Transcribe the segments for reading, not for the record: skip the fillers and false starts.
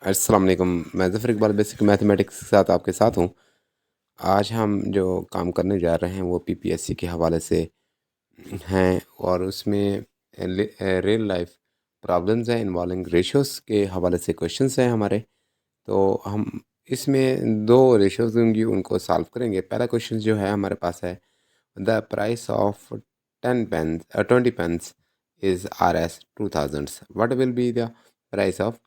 अस्सलाम वालेकुम। मैं ज़फ़र इकबाल बेसिक मैथमेटिक्स के साथ आपके साथ हूँ। आज हम जो काम करने जा रहे हैं वो पीपीएससी के हवाले से हैं और उसमें रियल लाइफ प्रॉब्लम्स हैं इन्वॉल्विंग रेशियोज़ के हवाले से क्वेश्चंस हैं हमारे। तो हम इसमें 2 रेशियोज़ होंगी उनको सॉल्व करेंगे। पहला क्वेश्चन जो है हमारे पास है the price of 10 pens 20 pens is RS 2000 what will be the price of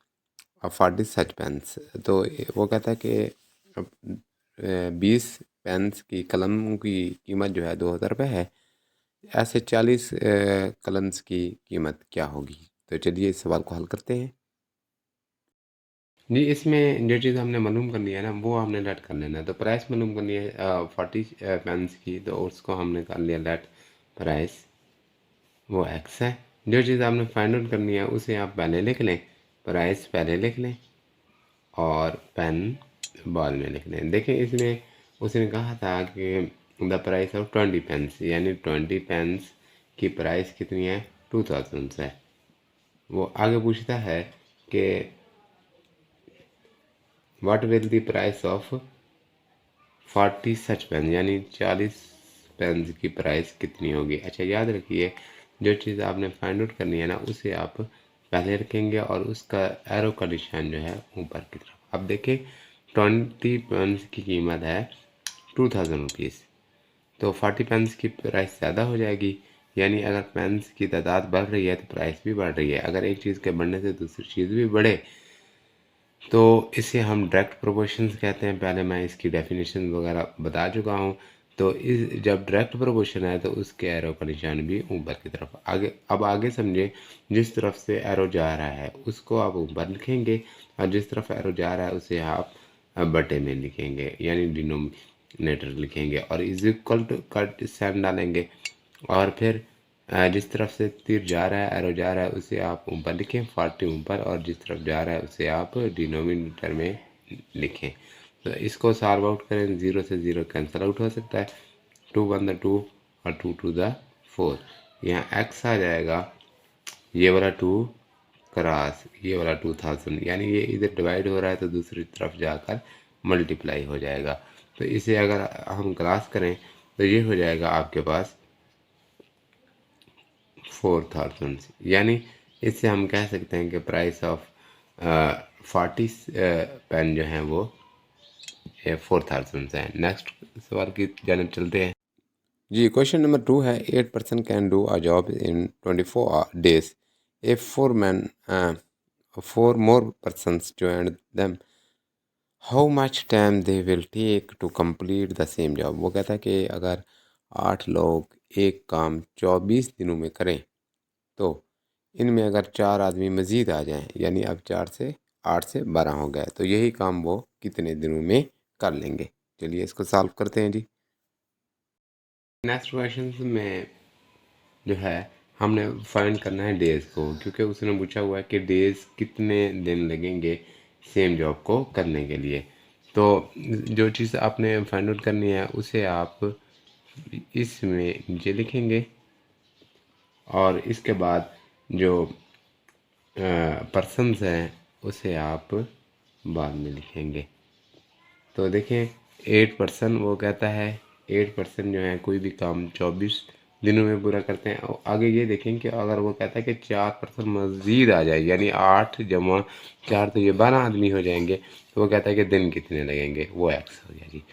40 such pens. तो वो कहता है कि 20 पेन्स की कलम की कीमत जो है 2000 रुपये है। ऐसे 40 कलम्स की कीमत क्या होगी। तो चलिए इस सवाल को हल करते हैं जी। इसमें जो चीज़ हमने मालूम करनी है ना वो हमने लेट कर लेना है। तो प्राइस मालूम करनी है 40 पेन्स की, तो उसको हमने कर लिया लेट प्राइस, वो एक्स है। जो चीज़ आपने फाइंड आउट करनी है उसे आप पहले लिख लें, प्राइस पहले लिख लें और पेन बाद में लिख लें। देखिए इसमें उसने कहा था कि द प्राइस ऑफ 20 पेन्स, यानी 20 पेन्स की प्राइस कितनी है 2000 है। वो आगे पूछता है कि what will the price of 40 such pen, यानी 40 पेन्स की प्राइस कितनी होगी। अच्छा याद रखिए जो चीज़ आपने फाइंड आउट करनी है ना उसे आप पहले रखेंगे और उसका एरो का निशान जो है ऊपर की तरफ। अब देखिए 20 पेन्स की कीमत है 2000 रुपीज़, तो 40 पेन्स की प्राइस ज़्यादा हो जाएगी। यानी अगर पेन्स की तादाद बढ़ रही है तो प्राइस भी बढ़ रही है। अगर एक चीज़ के बढ़ने से दूसरी चीज़ भी बढ़े तो इसे हम डायरेक्ट प्रोपोर्शंस कहते हैं। पहले मैं इसकी डेफिनेशन वगैरह बता चुका हूँ। तो इस जब डायरेक्ट प्रोपोर्शन है तो उसके एरो का निशान भी ऊपर की तरफ। अब आगे समझे, जिस तरफ से एरो जा रहा है उसको आप ऊपर लिखेंगे और जिस तरफ एरो जा रहा है उसे आप बटे में लिखेंगे, यानी डिनोमिनेटर लिखेंगे और is equal to cut sign डालेंगे। और फिर जिस तरफ से तीर जा रहा है, एरो जा रहा है, उसे आप ऊपर लिखें 40 ऊपर, और जिस तरफ जा रहा है उसे आप डिनोमिनेटर में लिखें। तो इसको सॉल्व आउट करें, 0 से 0 कैंसिल आउट हो सकता है, 2 1 द 2 और 2 2 द 4। यहाँ एक्स आ जाएगा, ये वाला 2 क्रॉस ये वाला 2000, यानी ये इधर डिवाइड हो रहा है तो दूसरी तरफ जाकर मल्टीप्लाई हो जाएगा। तो इसे अगर हम क्रॉस करें तो ये हो जाएगा आपके पास 4000, यानी इससे हम कह सकते हैं कि प्राइस ऑफ 40 पेन जो हैं वो 4000 है। नेक्स्ट सवाल की जानब चलते हैं जी। क्वेश्चन नंबर 2 है 8 person can do a job in 24 days if 4 more persons join them how much time they will take to complete the same job. वो कहता है कि अगर 8 लोग एक काम 24 दिनों में करें तो इनमें अगर 4 आदमी मज़ीद आ जाएं, यानी अब 4 से 8 से 12 हो गए, तो यही काम वो कितने दिनों में कर लेंगे। चलिए इसको सॉल्व करते हैं जी। नेक्स्ट क्वेश्चन में जो है हमने फाइंड करना है डेज़ को, क्योंकि उसने पूछा हुआ है कि डेज़ कितने दिन लगेंगे सेम जॉब को करने के लिए। तो जो चीज़ आपने फाइंड आउट करनी है उसे आप इसमें नीचे लिखेंगे और इसके बाद जो पर्सन्स हैं उसे आप बाद में लिखेंगे। तो देखें 8 पर्सन वो कहता है 8 पर्सन जो है कोई भी काम 24 दिनों में पूरा करते हैं। और आगे ये देखें कि अगर वो कहता है कि 4 पर्सन मज़ीद आ जाए, यानी 8 जमा 4 तो ये 12 आदमी हो जाएंगे, तो वो कहता है कि दिन कितने लगेंगे, वो एक्स हो जाएगी।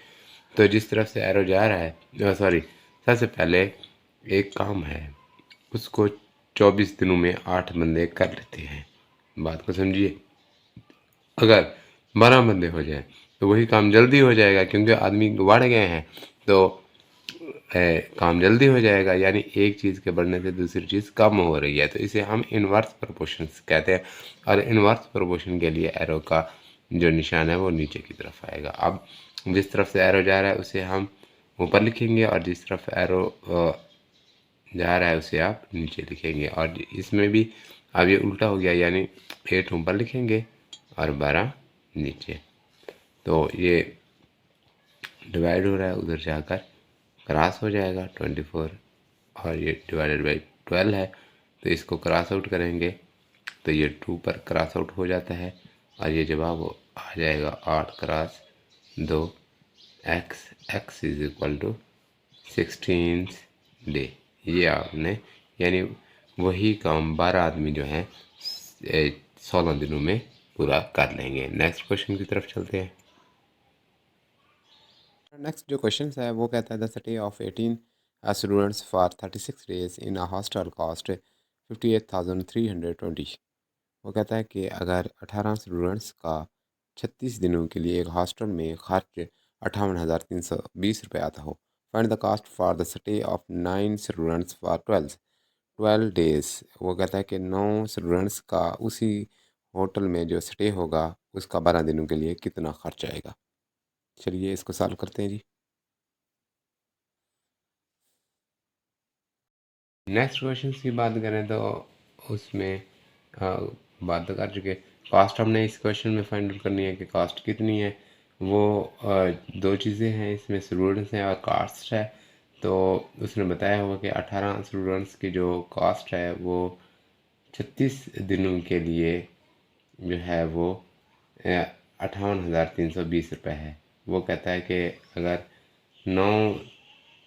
तो जिस तरफ से एरो जा रहा है, सॉरी, सबसे पहले एक काम है उसको 24 दिनों में 8 बंदे कर लेते हैं। बात को समझिए, अगर 12 बंदे हो जाए तो वही काम जल्दी हो जाएगा, क्योंकि आदमी बढ़ गए हैं तो काम जल्दी हो जाएगा। यानी एक चीज़ के बढ़ने से दूसरी चीज़ कम हो रही है, तो इसे हम इन्वर्स प्रोपोर्शंस कहते हैं। और इन्वर्स प्रोपोर्शन के लिए एरो का जो निशान है वो नीचे की तरफ आएगा। अब जिस तरफ से एरो जा रहा है उसे हम ऊपर लिखेंगे और जिस तरफ एरो जा रहा है उसे आप नीचे लिखेंगे। और इसमें भी अब ये उल्टा हो गया, यानी 8 ऊपर लिखेंगे और 12 नीचे। तो ये डिवाइड हो रहा है, उधर जाकर क्रॉस हो जाएगा 24, और ये डिवाइडेड बाई 12 है, तो इसको क्रॉस आउट करेंगे तो ये 2 पर क्रॉस आउट हो जाता है और ये जवाब आ जाएगा 8 × 2 x is equal to 16 day. ये आपने यानी वही काम 12 आदमी जो हैं 16 दिनों में पूरा कर लेंगे। नेक्स्ट क्वेश्चन की तरफ चलते हैं। नेक्स्ट जो क्वेश्चन है वो कहता है the stay of 18 students for 36 days in a hostel cost 58,320। वो कहता है कि अगर 18 स्टूडेंट्स का 36 दिनों के लिए एक हॉस्टल में खर्च 58,320 रुपये आता हो। Find the cost for the stay of 9 students for 12 days. वो कहता है कि 9 स्टूडेंट्स का उसी होटल में जो स्टे होगा उसका 12 दिनों के लिए कितना खर्च आएगा। चलिए इसको सॉल्व करते हैं जी। नेक्स्ट क्वेश्चन की बात करें तो उसमें बात तो कर चुके। कास्ट हमने इस क्वेश्चन में फाइंड आउट करनी है कि कास्ट कितनी है। वो दो चीज़ें हैं इसमें, स्टूडेंट्स हैं और कास्ट है। तो उसने बताया हुआ कि 18 स्टूडेंट्स की जो कास्ट है वो 36 दिनों के लिए जो है वो 58,320 रुपये है। वो कहता है कि अगर 9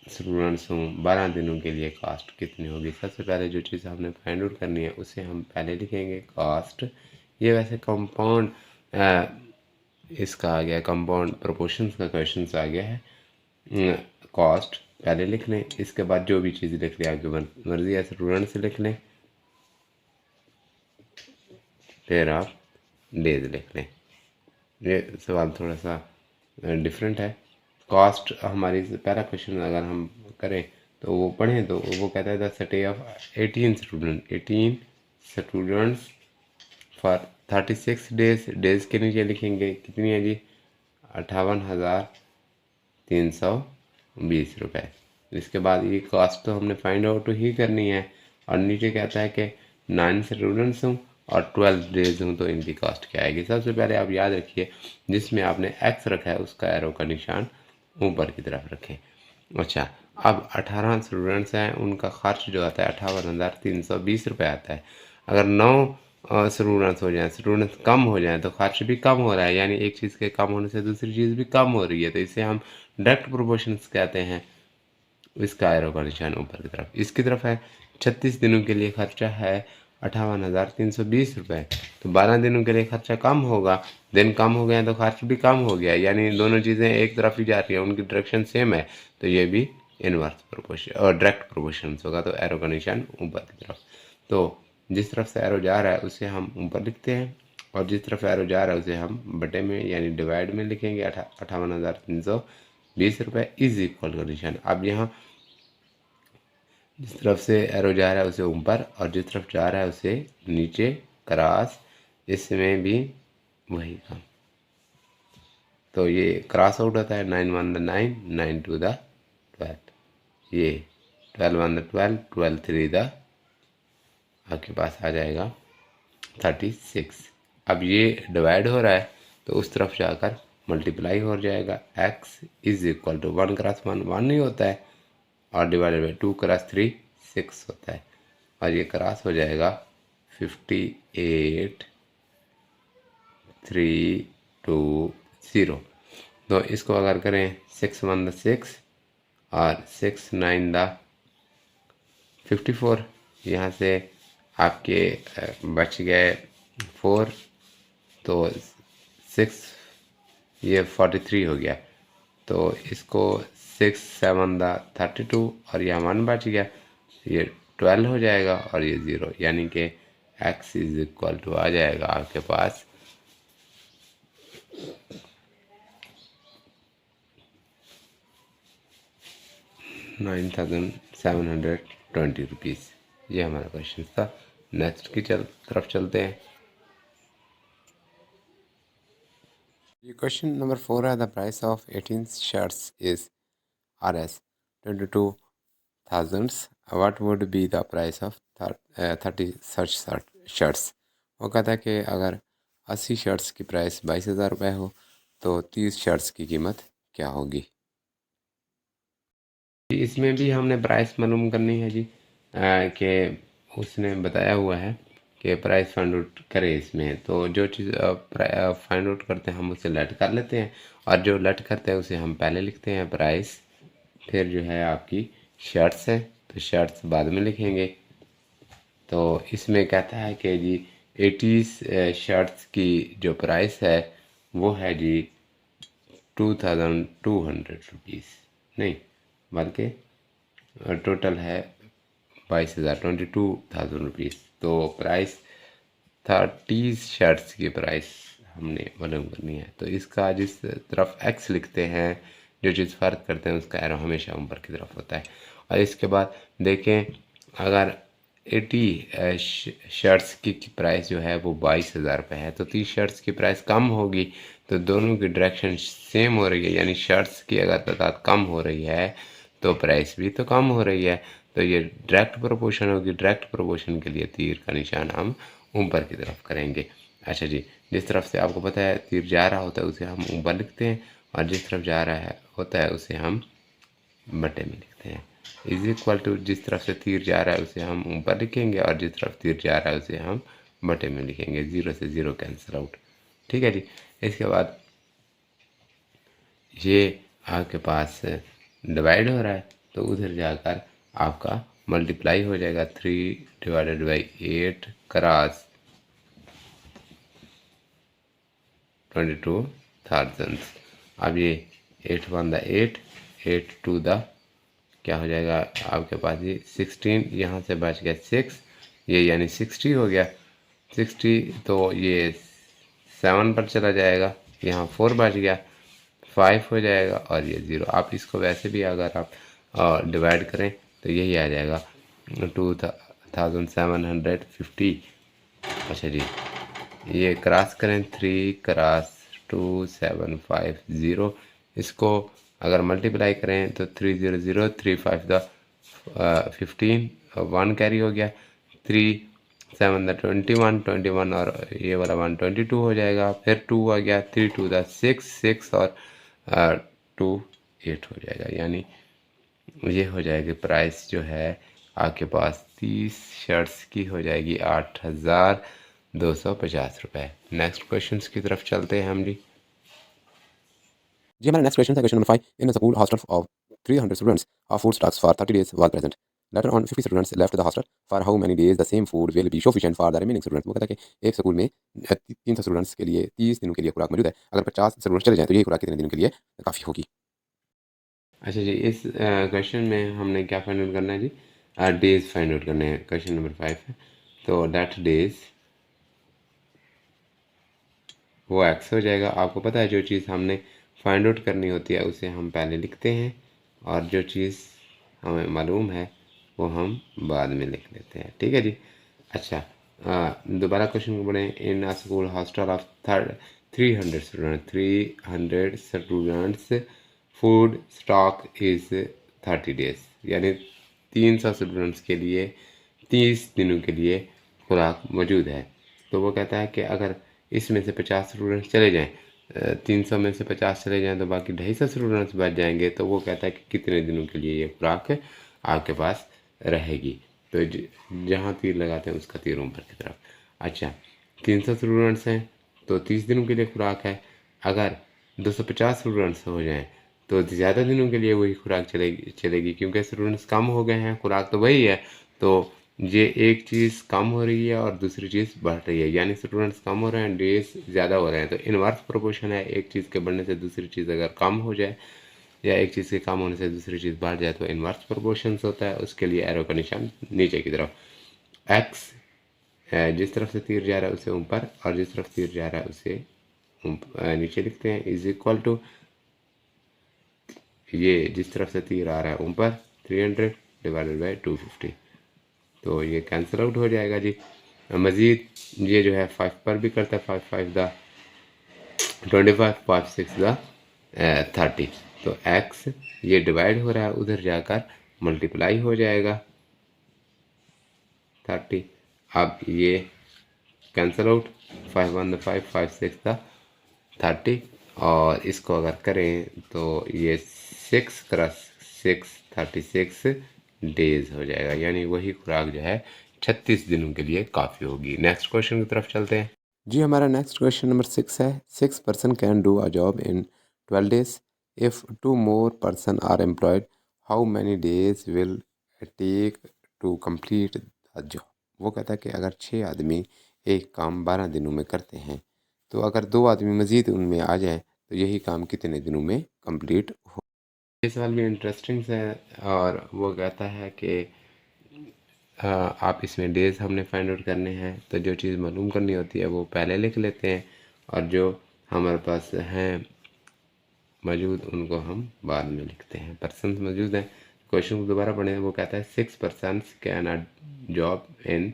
स्टूडेंट्स हों 12 दिनों के लिए कास्ट कितनी होगी। सबसे पहले जो चीज़ हमने फाइंड आउट करनी है उसे हम पहले लिखेंगे कास्ट। ये वैसे कंपाउंड इसका आ गया, कंपाउंड प्रोपोर्शंस का क्वेश्चन आ गया है। कॉस्ट पहले लिख लें, इसके बाद जो भी चीज़ लिख लें आगे मर्जी है, स्टूडेंट से लिख लें, फिर आप डेज लिख लें। ये सवाल थोड़ा सा डिफरेंट है। कॉस्ट हमारी पहला क्वेश्चन अगर हम करें तो वो पढ़ें तो वो कहता है the stay of 18 students for 36 days. Days के नीचे लिखेंगे कितनी है जी, 58,320 रुपये। इसके बाद ये कॉस्ट तो हमने फाइंड आउट ही करनी है। और नीचे कहता है कि 9 स्टूडेंट्स हूँ और 12 डेज हूँ तो इनकी कॉस्ट क्या आएगी। सबसे पहले आप याद रखिए जिसमें आपने एक्स रखा है उसका एरो का निशान ऊपर की तरफ रखें। अच्छा, अब 18 स्टूडेंट्स हैं, उनका खर्च जो आता है 58,320 रुपये आता है। अगर 9 स्टूडेंट्स हो जाएं, स्टूडेंट्स कम हो जाएं तो खर्च भी कम हो रहा है, यानी एक चीज़ के कम होने से दूसरी चीज़ भी कम हो रही है। तो इसे हम डायरेक्ट प्रोपोर्शंस कहते हैं। इसका एरो का निशान ऊपर की तरफ इसकी तरफ है। 36 दिनों के लिए खर्चा है 58,320 रुपये। तो 12 दिनों के लिए खर्चा कम होगा, दिन कम हो गया तो खर्च भी कम हो गया, यानी दोनों चीज़ें एक तरफ ही जा रही है, उनकी डायरेक्शन सेम है। तो ये भी इनवर्स प्रोपोर्शन और डायरेक्ट प्रोपोर्शन होगा। तो एरो का निशान ऊपर की तरफ। तो जिस तरफ से एरो जा रहा है उसे हम ऊपर लिखते हैं और जिस तरफ एरो जा रहा है उसे हम बटे में यानी डिवाइड में लिखेंगे। 58,320 रुपये इज इक्वल का निशान। अब यहाँ जिस तरफ से एरो जा रहा है उसे ऊपर और जिस तरफ जा रहा है उसे नीचे क्रॉस, इसमें भी वही काम। तो ये क्रॉस आउट होता है 9 1 9 9 2 12, ये 12 1 12 12 3 आपके पास आ जाएगा 36। अब ये डिवाइड हो रहा है तो उस तरफ जाकर मल्टीप्लाई हो जाएगा। x is equal to 1 cross 1 1 नहीं होता है और डिवाइडेड बाई 2 क्रॉस 3 6 होता है और ये क्रॉस हो जाएगा 58 3 2 0। तो इसको अगर करें 6 1 6 और 6 9 54, यहाँ से आपके बच गए 4, तो 6 ये 43 हो गया। तो इसको 6 7 32 और यहाँ 1 बच गया, ये 12 हो जाएगा और ये 0, यानी कि x इज इक्वल टू आ जाएगा आपके पास 9,720 रुपीज़। ये हमारा क्वेश्चन था। नेक्स्ट की तरफ चलते हैं। ये क्वेश्चन नंबर 4 है the price of 18 shirts is RS 22,000। What would be the price of 30 such shirts. वो कहता है कि अगर 80 शर्ट्स की प्राइस 22,000 रुपये हो तो 30 शर्ट्स की कीमत क्या होगी। इसमें भी हमने प्राइस मालूम करनी है जी, कि उसने बताया हुआ है कि प्राइस फाइंड आउट करें इसमें। तो जो चीज़ फाइंड आउट करते हैं हम उसे लेट कर लेते हैं, और जो लेट करते हैं उसे हम पहले लिखते हैं प्राइस, फिर जो है आपकी शर्ट्स है तो शर्ट्स बाद में लिखेंगे। तो इसमें कहता है कि जी 80 शर्ट्स की जो प्राइस है वो है जी 2200 रुपीज़, नहीं बल्कि टोटल है 22,000, 22,000 रुपीज़। तो प्राइस 30 शर्ट्स की प्राइस हमने मालूम करनी है। तो इसका जिस तरफ एक्स लिखते हैं, जो चीज़ फ़र्क करते हैं उसका एरो हमेशा ऊपर की तरफ होता है। और इसके बाद देखें, अगर 80 शर्ट्स की प्राइस जो है वो 22,000 रुपये है, तो 30 शर्ट्स की प्राइस कम होगी। तो दोनों की डायरेक्शन सेम हो रही है, यानी शर्ट्स की अगर तादाद कम हो रही है तो प्राइस भी तो कम हो रही है। तो ये डायरेक्ट प्रोपोर्शन होगी। डायरेक्ट प्रोपोर्शन के लिए तीर का निशान हम ऊपर की तरफ करेंगे। अच्छा जी, जिस तरफ से आपको पता है तीर जा रहा होता है उसे हम ऊपर लिखते हैं, और जिस तरफ जा रहा है होता है उसे हम बटे में लिखते हैं। इज इक्वल टू जिस तरफ से तीर जा रहा है उसे हम ऊपर लिखेंगे, और जिस तरफ तीर जा रहा है उसे हम बटे में लिखेंगे। 0 से 0 कैंसिल आउट। ठीक है जी। इसके बाद ये आपके पास डिवाइड हो रहा है, तो उधर जाकर आपका मल्टीप्लाई हो जाएगा। 3/8 क्रॉस 22,000। अब ये 8 1 द 8, 8 2 द क्या हो जाएगा आपके पास ये 16, यहाँ से बच गया 6, ये यानी 60 हो गया। 60 तो ये 7 पर चला जाएगा, यहाँ 4 बच गया, 5 हो जाएगा, और ये 0। आप इसको वैसे भी अगर आप डिवाइड करें तो यही आ जाएगा 2750। अच्छा जी, ये क्रॉस करें 3 क्रॉस 2750। इसको अगर मल्टीप्लाई करें तो 300 3 5 द 15, 1 कैरी हो गया, 3 7 द 21, 21 और ये वाला 1 22 हो जाएगा, फिर 2 आ गया, 3 2 द 6 6 और 2 8 हो जाएगा। यानी ये हो जाएगी प्राइस जो है आपके पास 30 शर्ट्स की हो जाएगी 8,250 रुपये। नेक्स्ट क्वेश्चन की तरफ चलते हैं हम जी। जी हमारा नेक्स्ट क्वेश्चन है question number 5। In the school hostel of 300 students of food stocks for 30 days was present. Later on 50 students left the hostel for how many days the same food will be sufficient for the remaining students. वो कहता है कि एक school में 300 students के लिए 30 दिनों के लिए खुराक मौजूद है। अगर 50 स्टूडेंट्स चले जाएं तो ये खुराक कितने दिनों के लिए काफ़ी होगी। अच्छा जी, इस क्वेश्चन में हमने क्या फाइंड आउट करना है जी? डेज फाइंड आउट करने हैं। क्वेश्चन नंबर 5 है, तो दैट डेज वो एक्स हो जाएगा। आपको पता है जो चीज़ हमने फाइंड आउट करनी होती है उसे हम पहले लिखते हैं, और जो चीज़ हमें मालूम है वो हम बाद में लिख लेते हैं। ठीक है जी। अच्छा, दोबारा क्वेश्चन को पढ़ें। In a school hostel of 300 students food stock is 30 days, यानी 300 स्टूडेंट्स के लिए 30 दिनों के लिए खुराक मौजूद है। तो वो कहता है कि अगर इसमें से 50 स्टूडेंट्स चले जाएं, 300 में से 50 चले जाएं तो बाकी 250 स्टूडेंट्स बच जाएंगे। तो वो कहता है कि कितने दिनों के लिए ये खुराक आपके पास रहेगी। तो जहाँ तीर लगाते हैं उसका तीर ऊपर की तरफ। अच्छा, 300 स्टूडेंट्स हैं तो 30 दिनों के लिए खुराक है। अगर 250 स्टूडेंट्स हो जाएं तो ज़्यादा दिनों के लिए वही खुराक चलेगी क्योंकि स्टूडेंट्स कम हो गए हैं, खुराक तो वही है। तो ये एक चीज़ कम हो रही है और दूसरी चीज़ बढ़ रही है, यानी स्टूडेंट्स कम हो रहे हैं, डेज ज़्यादा हो रहे हैं। तो इनवर्स प्रोपोर्शन है, एक चीज़ के बढ़ने से दूसरी चीज़ अगर कम हो जाए या एक चीज़ के कम होने से दूसरी चीज़ बढ़ जाए तो इनवर्स प्रोपोर्शंस होता है। उसके लिए एरो का निशान नीचे की तरफ। एक्स जिस तरफ से तीर जा रहा है उसे ऊपर, और जिस तरफ तीर जा रहा है उसे नीचे लिखते हैं। इज इक्वल टू ये जिस तरफ से तीर आ रहा है ऊपर 300 डिवाइडेड बाई 250, तो ये कैंसिल आउट हो जाएगा जी। मज़ीद ये जो है 5 पर भी करता है, 5 5 द 25, 5 6 द 30। तो x ये डिवाइड हो रहा है, उधर जाकर मल्टीप्लाई हो जाएगा 30। अब ये कैंसिल आउट, 5 1 द 5, 5 6 द 30, और इसको अगर करें तो ये 6 क्रॉस 6 36 डेज हो जाएगा। यानी वही खुराक जो है 36 दिनों के लिए काफ़ी होगी। नेक्स्ट क्वेश्चन की तरफ चलते हैं। जी हमारा नेक्स्ट क्वेश्चन नंबर 6 है। 6 person can do a job in 12 days। If 2 more person are employed, how many days will take to complete the job. वो कहता है कि अगर 6 आदमी एक काम 12 दिनों में करते हैं, तो अगर 2 आदमी मज़ीद उनमें आ जाएं तो यही काम कितने दिनों में कंप्लीट हो। ये सवाल भी इंटरेस्टिंग है और वो कहता है कि आप इसमें डेज हमने फाइंड आउट करने हैं, तो जो चीज़ मालूम करनी होती है वो पहले लिख लेते हैं और जो हमारे पास हैं मौजूद उनको हम बाद में लिखते हैं। पर्सन मौजूद हैं। क्वेश्चन को दोबारा पढ़ें। वो कहता है 6 person can a job in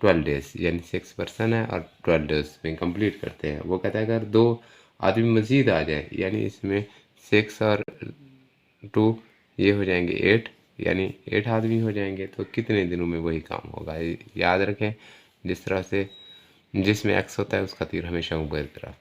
12 days, यानी 6 पर्सन है और 12 डेज में कंप्लीट करते हैं। वो कहता है अगर 2 आदमी मज़ीद आ जाए, यानी इसमें 6 और 2 ये हो जाएंगे 8, यानी 8 आदमी हो जाएंगे, तो कितने दिनों में वही काम होगा। याद रखें, जिस तरह से जिसमें एक्स होता है उसका तीर हमेशा ऊपर की तरफ।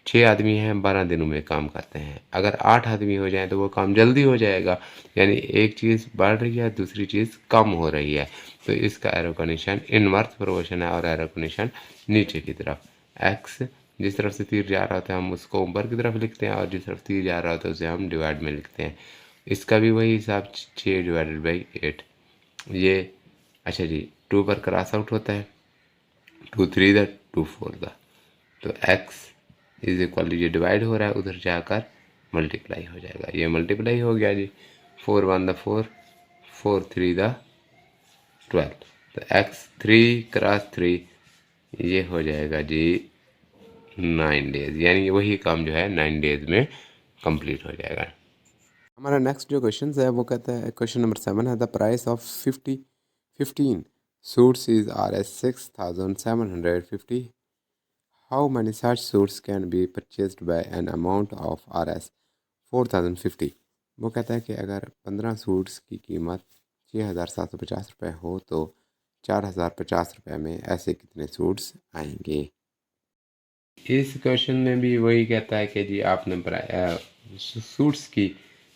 6 आदमी हैं, 12 दिनों में काम करते हैं। अगर 8 आदमी हो जाए तो वो काम जल्दी हो जाएगा, यानी एक चीज़ बढ़ रही है दूसरी चीज़ कम हो रही है। तो इसका एरो का निशान इनवर्स प्रोपोर्शन है और एरो का निशान नीचे की तरफ। एक्स जिस तरफ से तीर जा रहा होता है हम उसको ऊपर की तरफ लिखते हैं और जिस तरफ तीर जा रहा होता है उसे हम डिवाइड में लिखते हैं। इसका भी वही हिसाब 6/8 ये। अच्छा जी, 2 पर क्रॉस आउट होता है, 2 3 द 2 4 द, तो x इज इक्वल ये डिवाइड हो रहा है उधर जाकर मल्टीप्लाई हो जाएगा। ये मल्टीप्लाई हो गया जी। 4 1 द 4, 4 3 द 12, तो x 3 क्रॉस 3 ये हो जाएगा जी 9 डेज, यानी वही काम जो है 9 डेज में कंप्लीट हो जाएगा। हमारा नेक्स्ट जो क्वेश्चन है वो कहता है, क्वेश्चन नंबर 7 है। The price of 15 suits is Rs 6,750। How many such suits can be purchased bye an amount of Rs 4,050। वो कहता है कि अगर 15 सूट्स की कीमत 6,750 रुपये हो तो 4,050 रुपये में ऐसे कितने सूट्स आएंगे। इस क्वेश्चन में भी वही कहता है कि जी आपने सूट्स की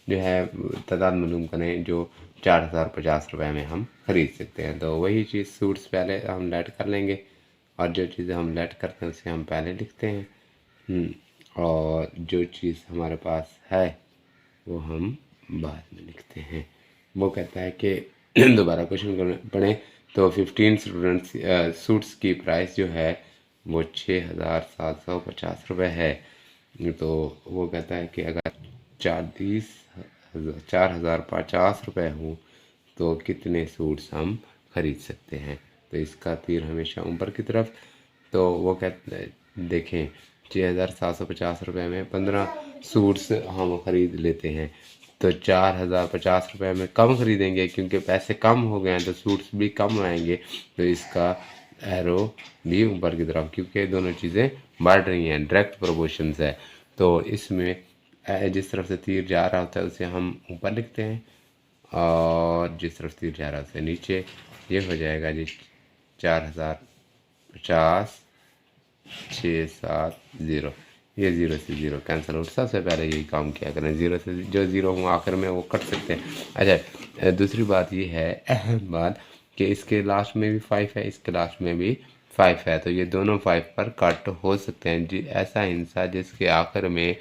जो है तादाद मालूम करें जो 4,050 रुपये में हम खरीद सकते हैं। तो वही चीज़ सूट्स पहले हम लेट कर लेंगे और जो चीज़ें हम लेट करते हैं उसे हम पहले लिखते हैं, और जो चीज़ हमारे पास है वो हम बाद में लिखते हैं। वो कहता है कि दोबारा क्वेश्चन पढ़ें तो 15 सूट्स की प्राइस जो है वो 6,750 रुपये है। तो वो कहता है कि अगर 4,050 रुपये हों तो कितने सूट्स हम खरीद सकते हैं। तो इसका तीर हमेशा ऊपर की तरफ। तो वो कहते देखें 6,750 रुपये में 15 सूट्स हम खरीद लेते हैं, तो 4,050 रुपये में कम खरीदेंगे क्योंकि पैसे कम हो गए हैं तो सूट्स भी कम आएंगे। तो इसका एरो भी ऊपर की तरफ, क्योंकि दोनों चीज़ें बढ़ रही हैं, डायरेक्ट प्रोपोर्शंस है। तो इसमें जिस तरफ से तीर जा रहा होता है उसे हम ऊपर लिखते हैं और जिस तरफ तीर जा रहा है उसे नीचे। ये हो जाएगा जी 4,050 670, ये 0 से 0 कैंसिल आउट। सबसे पहले यही काम किया करें, 0 से जो 0 हो आखिर में वो कट सकते हैं। अच्छा, दूसरी बात ये है अहम बात कि इसके लास्ट में भी 5 है, इसके लास्ट में भी 5 है, तो ये दोनों 5 पर कट हो सकते हैं जी। ऐसा हिस्सा जिसके आखिर में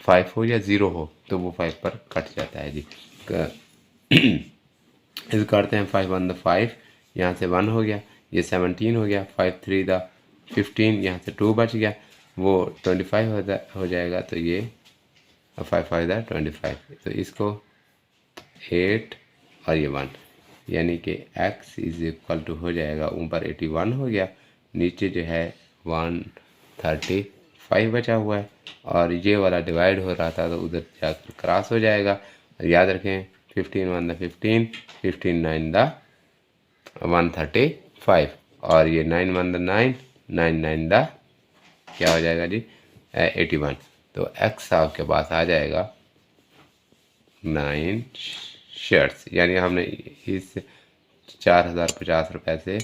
5 हो या 0 हो तो वो 5 पर कट जाता है जी। इस करते हैं 5 1 द 5, यहाँ से 1 हो गया, ये 17 हो गया, 5 3 द 15, यहाँ से 2 बच गया, वो 25 हो जाएगा। तो ये 5 5 द 25, तो इसको 8 और ये 1, यानी कि x इज इक्वल टू हो जाएगा ऊपर 81 हो गया, नीचे जो है 135 बचा हुआ है और ये वाला डिवाइड हो रहा था तो उधर जाकर क्रॉस हो जाएगा। याद रखें 15 1 द 15, 15 9 द 135 और ये 9 1 द 9, 9 9 द क्या हो जाएगा जी 81। तो x आपके पास आ जाएगा 9 शर्ट्स, यानी हमने इस 4,050 रुपये से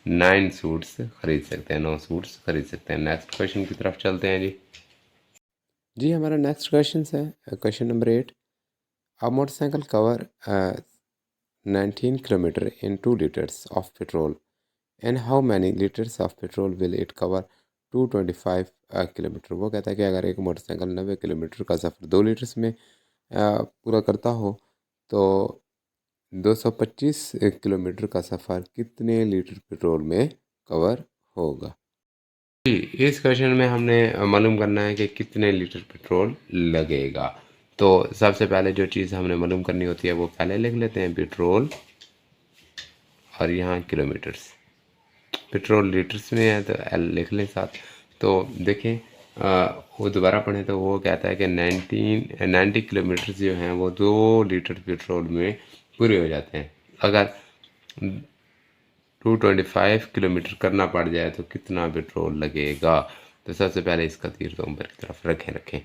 9 सूट्स खरीद सकते हैं, 9 सूट्स खरीद सकते हैं। नेक्स्ट क्वेश्चन की तरफ चलते हैं जी। जी हमारा नेक्स्ट क्वेश्चन है question number 8। A motorcycle cover 19 kilometre in 2 liters of petrol and how many litres of petrol will it cover 225 kilometre. वो कहता है कि अगर एक मोटरसाइकिल 90 किलोमीटर का सफ़र 2 लीटर्स में पूरा करता हो तो 225 किलोमीटर का सफ़र कितने लीटर पेट्रोल में कवर होगा। जी, इस क्वेश्चन में हमने मालूम करना है कि कितने लीटर पेट्रोल लगेगा। तो सबसे पहले जो चीज़ हमने मालूम करनी होती है वो पहले लिख लेते हैं, पेट्रोल और यहाँ किलोमीटर्स। पेट्रोल लीटर्स में है तो एल लिख लें साथ। तो देखें वो दोबारा पढ़ें तो वो कहता है कि 90 किलोमीटर जो हैं वो 2 लीटर पेट्रोल में पूरे हो जाते हैं। अगर 225 किलोमीटर करना पड़ जाए तो कितना पेट्रोल लगेगा। तो सबसे पहले इसका तीर तो ऊपर की तरफ रखें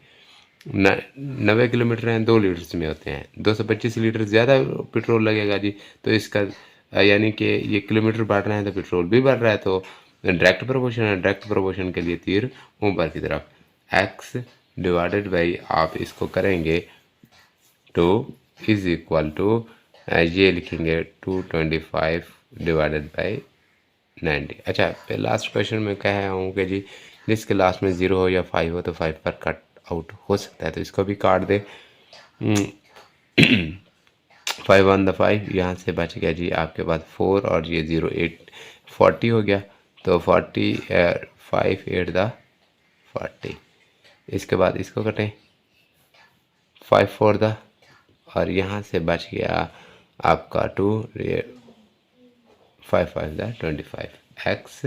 90 किलोमीटर हैं 2 लीटर्स में होते हैं, 225 लीटर ज़्यादा पेट्रोल लगेगा जी। तो इसका यानी कि ये किलोमीटर बढ़ रहे हैं तो पेट्रोल भी बढ़ रहा है, तो डायरेक्ट प्रोपोर्शन है। डायरेक्ट प्रोपोर्शन के लिए तीर ऊपर की तरफ, x डिवाइडेड बाई आप इसको करेंगे 2 इज इक्वल टू ये लिखेंगे 225 डिवाइडेड बाई 90। अच्छा, फिर लास्ट क्वेश्चन में कहा हूँ कि जी जिसके लास्ट में 0 हो या 5 हो तो 5 पर कट आउट हो सकता है, तो इसको भी काट दे। 5 वन द 5, यहाँ से बच गया जी आपके पास 4 और ये 0 8 40 हो गया। तो 40 5 8 द 40। इसके बाद इसको कटें 5 4 द, और यहाँ से बच गया आपका 2 5 5 द 25 एक्स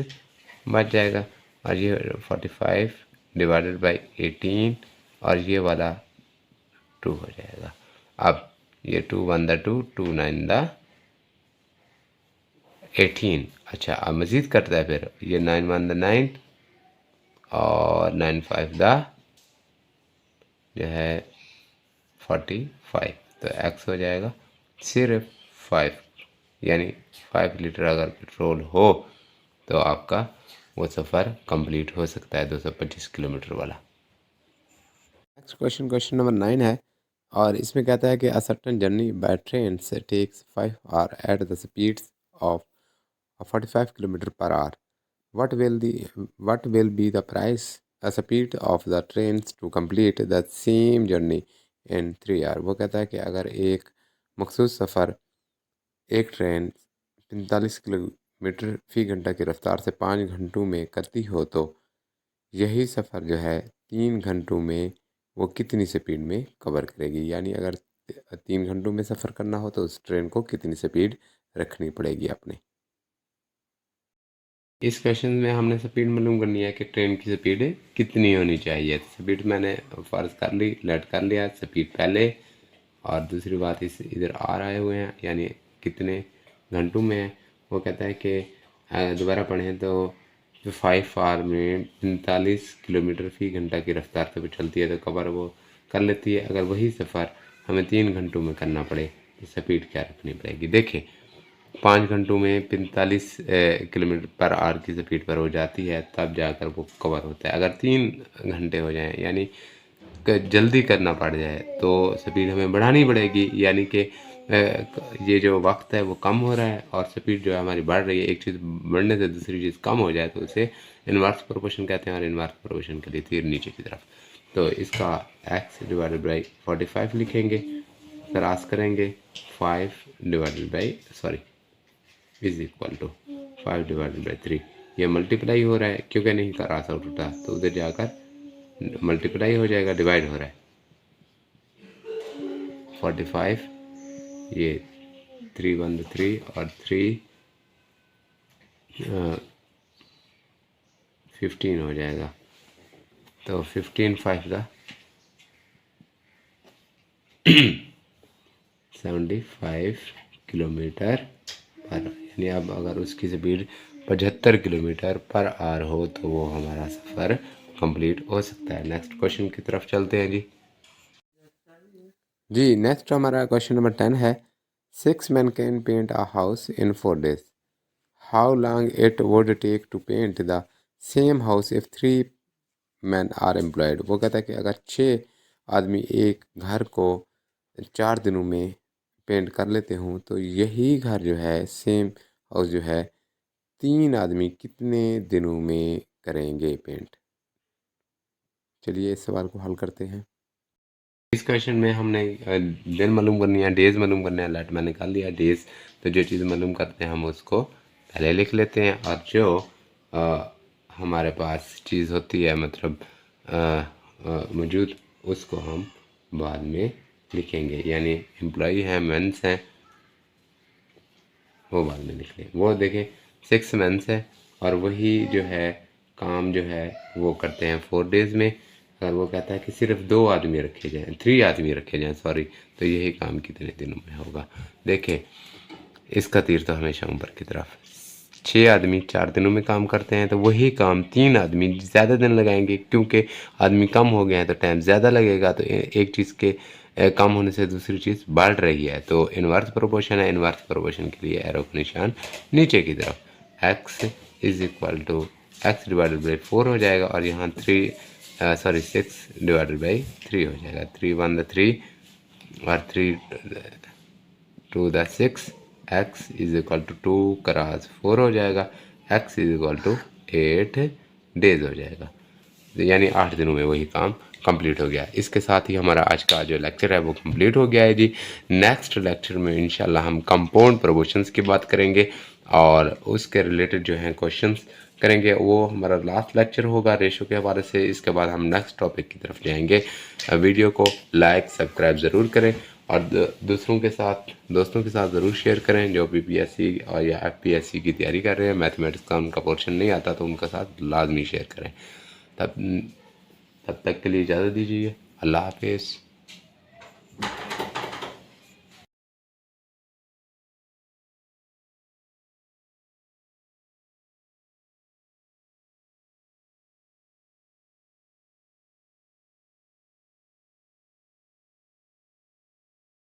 बच जाएगा। और ये 45 डिवाइडेड बाई 18 और ये वाला 2 हो जाएगा। अब ये 2 1 द 2 2 9 द 18। अच्छा, अब मज़ीद करता है, फिर ये 9 1 द 9 और 9 5 द जो है 45। तो एक्स हो जाएगा सिर्फ 5, यानी 5 लीटर अगर पेट्रोल हो तो आपका वो सफ़र कंप्लीट हो सकता है 225 किलोमीटर वाला। नेक्स्ट क्वेश्चन, क्वेश्चन नंबर 9 है, और इसमें कहता है कि a certain journey by train से takes 5 hour at the speeds of 45 kilometre per hour. what will be the price speed of the trains to complete the same journey in 3 hour। वो कहता है कि अगर एक मखसूस सफ़र एक ट्रेन 45 किलोमीटर फी घंटा की रफ्तार से 5 घंटों में करती हो तो यही सफ़र जो है 3 घंटों में वो कितनी स्पीड में कवर करेगी। यानी अगर 3 घंटों में सफ़र करना हो तो उस ट्रेन को कितनी स्पीड रखनी पड़ेगी अपने। इस क्वेश्चन में हमने स्पीड मालूम करनी है कि ट्रेन की स्पीड कितनी होनी चाहिए। स्पीड मैंने फ़र्ज़ कर ली, लेट कर लिया स्पीड पहले, और दूसरी बात इस इधर आर आए हुए हैं यानी कितने घंटों में है। वो कहता है कि दोबारा पढ़ें तो 5 आवर में 45 किलोमीटर फी घंटा की रफ्तार से चलती है तो कवर वो कर लेती है। अगर वही सफ़र हमें 3 घंटों में करना पड़े तो स्पीड क्या रखनी पड़ेगी। देखें 5 घंटों में 45 किलोमीटर पर आवर की स्पीड पर हो जाती है, तब जाकर वो कवर होता है। अगर 3 घंटे हो जाएं यानी जल्दी करना पड़ जाए तो स्पीड हमें बढ़ानी पड़ेगी, यानी कि ये जो वक्त है वो कम हो रहा है और स्पीड जो है हमारी बढ़ रही है। एक चीज़ बढ़ने से दूसरी चीज़ कम हो जाए तो उसे इन्वर्स प्रोपोर्शन कहते हैं, और इन्वर्स प्रोपोर्शन के लिए तीर नीचे की तरफ। तो इसका x डिवाइडेड बाई 45 लिखेंगे, क्रॉस करेंगे 5 divided by is equal to 5 divided by 3। ये मल्टीप्लाई हो रहा है क्योंकि नहीं क्रॉस आउट उठा तो उधर जाकर मल्टीप्लाई हो जाएगा, डिवाइड हो रहा है 45, ये 3 1 3 और 3 15 हो जाएगा। तो 15 5 का 75 किलोमीटर पर, यानी अब अगर उसकी स्पीड 75 किलोमीटर पर आवर हो तो वो हमारा सफ़र कंप्लीट हो सकता है। नेक्स्ट क्वेश्चन की तरफ चलते हैं जी। नेक्स्ट हमारा क्वेश्चन नंबर 10 है, 6 men can paint a house in 4 days। How long it would take to paint the same house if 3 men are employed. वो कहता है कि अगर 6 आदमी एक घर को 4 दिनों में पेंट कर लेते हों तो यही घर जो है सेम हाउस जो है 3 आदमी कितने दिनों में करेंगे पेंट? चलिए इस सवाल को हल करते हैं। इस क्वेश्चन में हमने दिन मालूम करनी है, डेज मालूम करना है। लेट मैंने निकाल लिया डेज, तो जो चीज़ मालूम करते हैं हम उसको पहले लिख लेते हैं, और जो हमारे पास चीज़ होती है मतलब मौजूद, उसको हम बाद में लिखेंगे। यानी एम्प्लॉई हैं, मेंस हैं, वो बाद में लिख लें। वो देखें 6 मंथ्स है, और वही जो है काम जो है वो करते हैं 4 डेज़ में। अगर वो कहता है कि सिर्फ 2 आदमी रखे जाएं, 3 आदमी रखे जाएं सॉरी, तो यही काम कितने दिनों में होगा? देखें इसका तीर तो हमेशा ऊपर की तरफ। 6 आदमी 4 दिनों में काम करते हैं, तो वही काम 3 आदमी ज़्यादा दिन लगाएंगे, क्योंकि आदमी कम हो गए हैं तो टाइम ज़्यादा लगेगा। तो एक चीज़ के कम होने से दूसरी चीज़ बढ़ रही है, तो इन्वर्स प्रोपोर्शन है। इन्वर्स प्रोपोर्शन के लिए एरो का निशान नीचे की तरफ। x is equal to x divided by 4 हो जाएगा, और यहाँ 6 डिवाइडेड बाई 3 हो जाएगा। 3 1 द 3 और 3 2 द 6। x is equal to 2 cross 4 हो जाएगा। x is equal to 8 days हो जाएगा, यानी 8 दिनों में वही काम कंप्लीट हो गया। इसके साथ ही हमारा आज का जो लेक्चर है वो कंप्लीट हो गया है जी। नेक्स्ट लेक्चर में इंशाल्लाह हम कंपाउंड प्रोपोर्शंस की बात करेंगे, और उसके रिलेटेड जो हैं क्वेश्चंस करेंगे। वो हमारा लास्ट लेक्चर होगा रेशो के हवाले से। इसके बाद हम नेक्स्ट टॉपिक की तरफ जाएंगे। वीडियो को लाइक सब्सक्राइब ज़रूर करें, और दोस्तों के साथ ज़रूर शेयर करें जो PPSC और या FPSC की तैयारी कर रहे हैं। मैथमेटिक्स का उनका पोर्शन नहीं आता तो उनके साथ लाजमी शेयर करें। तब तक के लिए इजाज़त दीजिए। अल्लाह हाफिज़।